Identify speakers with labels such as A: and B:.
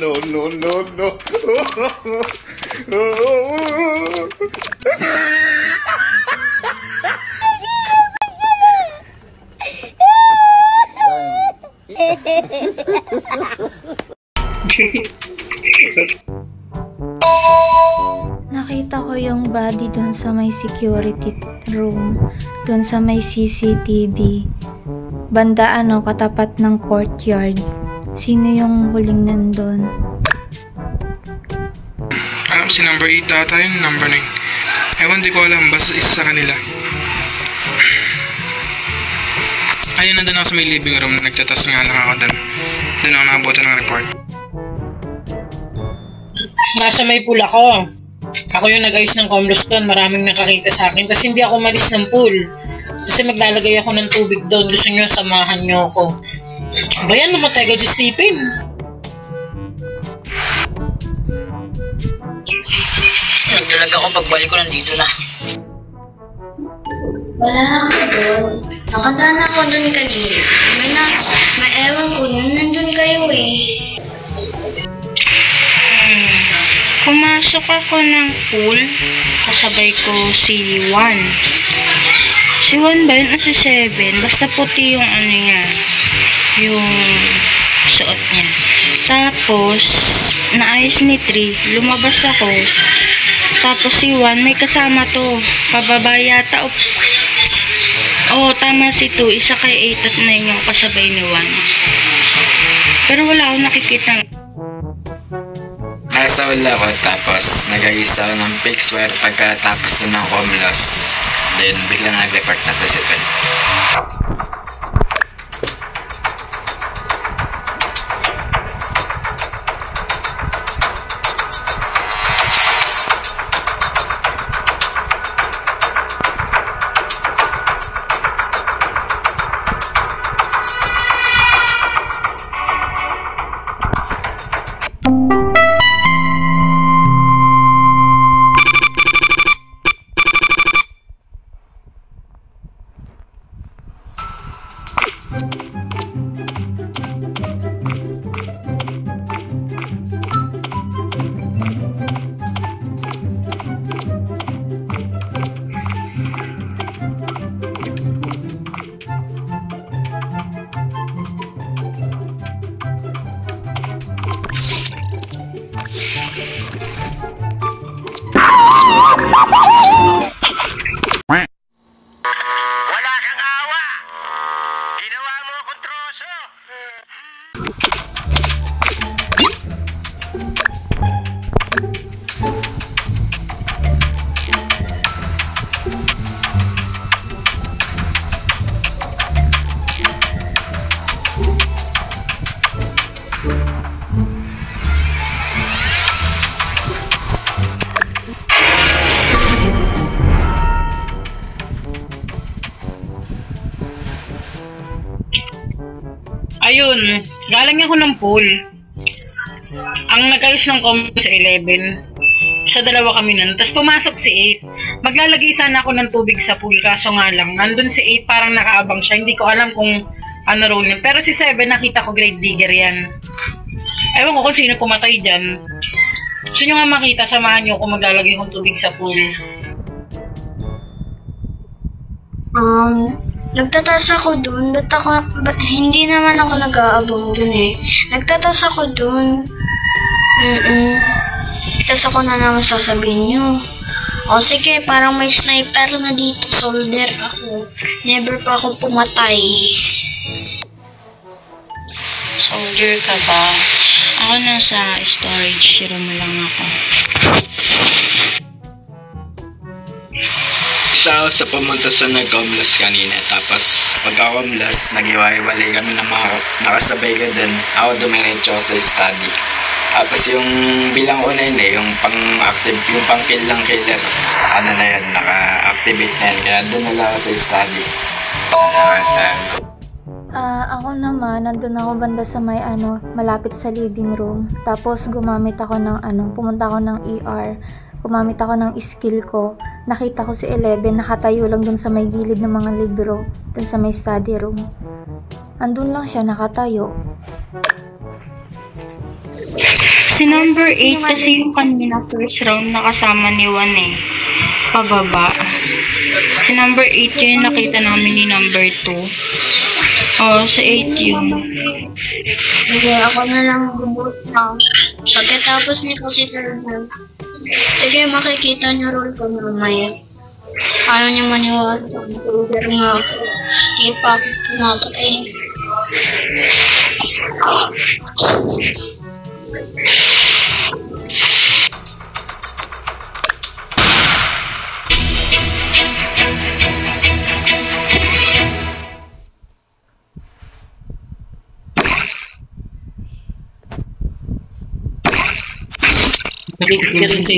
A: No, no, no, no.
B: Nakita ko yung body dun sa may security room, dun sa may CCTV. Banda katapat ng courtyard. Sino yung huling nandun?
C: Si number 8 ata yun, number 9. Ewan, di ko alam, basta isa sa kanila. Ayun, nandun ako sa may living room, nagtatas nga lang ako doon. Doon ako nakabutan ng report.
D: Nasa may pool ako. Ako yung nag-ayos ng comlos doon, maraming nakakita sa akin. Tapos hindi ako malis ng pool. Kasi maglalagay ako ng tubig doon. Gusto nyo, samahan nyo ako. Bayan, namatay ka, Stephen.
E: Nagdalag ako, pagbalik ko nandito na.
F: Wala ako doon. Nakadaan ako doon kanina. May ewan ko nun, nandun kayo eh.
B: Pumasok ako ng pool, kasabay ko si Juan. Si Juan ba yun o si Seven? Basta puti yung niya, yung suot niya. Tapos, naayos ni Tri, lumabas ako. Tapos si Juan, may kasama to, pababa yata. Tama si 2, isa kay 8 at 9 yung kasabay ni Juan. Pero wala akong nakikita.
G: Nasa wala ko, tapos nag-ayos ako ng fixed wire pagkatapos na ng comlos. Then biglang nag-report na to si Pen.
E: Wala kang awa! Ginawa mo akong troso!
D: Ayun, galing ako ng pool. Ang nag-ayos ng comment sa 11. Sa dalawa kami nun. Tapos pumasok si 8. Maglalagay sana ako ng tubig sa pool. Kaso nga lang, nandun si 8 parang nakaabang siya. Hindi ko alam kung ano role niya. Pero si 7 nakita ko grave digger yan. Ewan ko kung sino pumatay dyan. Gusto nyo nga makita, samahan nyo kung maglalagay akong tubig sa pool.
F: Nagtatas ako dun. Hindi naman ako nag-aabang dun eh. Nagtatas ako dun. Tapos ako na naman sasabihin nyo. O sige, parang may sniper na dito. Soldier ako. Never pa ako pumatay.
B: Soldier ka ba? Ako nasa storage room lang ako.
G: Isa ako sa pumunta sa nag-comlos kanina, tapos pagka-comlos, nag-iwalay kami ng mga nakasabay ko dun. Ako dumiretso sa study. Tapos yung bilang una yun yung pang-active, yung pang-kill lang killer. Ano na yan, naka-activate na yan. Kaya doon na lang ako sa study.
F: Ako naman, nandun ako banda sa may malapit sa living room. Tapos gumamit ako ng pumunta ako ng ER. Gumamit ako ng skill ko. Nakita ko si 11, nakatayo lang dun sa may gilid ng mga libro. Dun sa may study room. Andun lang siya, nakatayo.
B: Si number 8 kasi yung kanina first round nakasama ni Juan pababa. Si number 8 yung nakita namin ni number 2. Sa 8 yun.
F: Sige, ako na lang bubut na. Pagkatapos niyo po si Turner. Sige, makikita niyo roll ko mamaya. Ayaw niyo maniwala. Pero nga ako. Hindi pa ako pumapatay.
D: Nakikita rin sa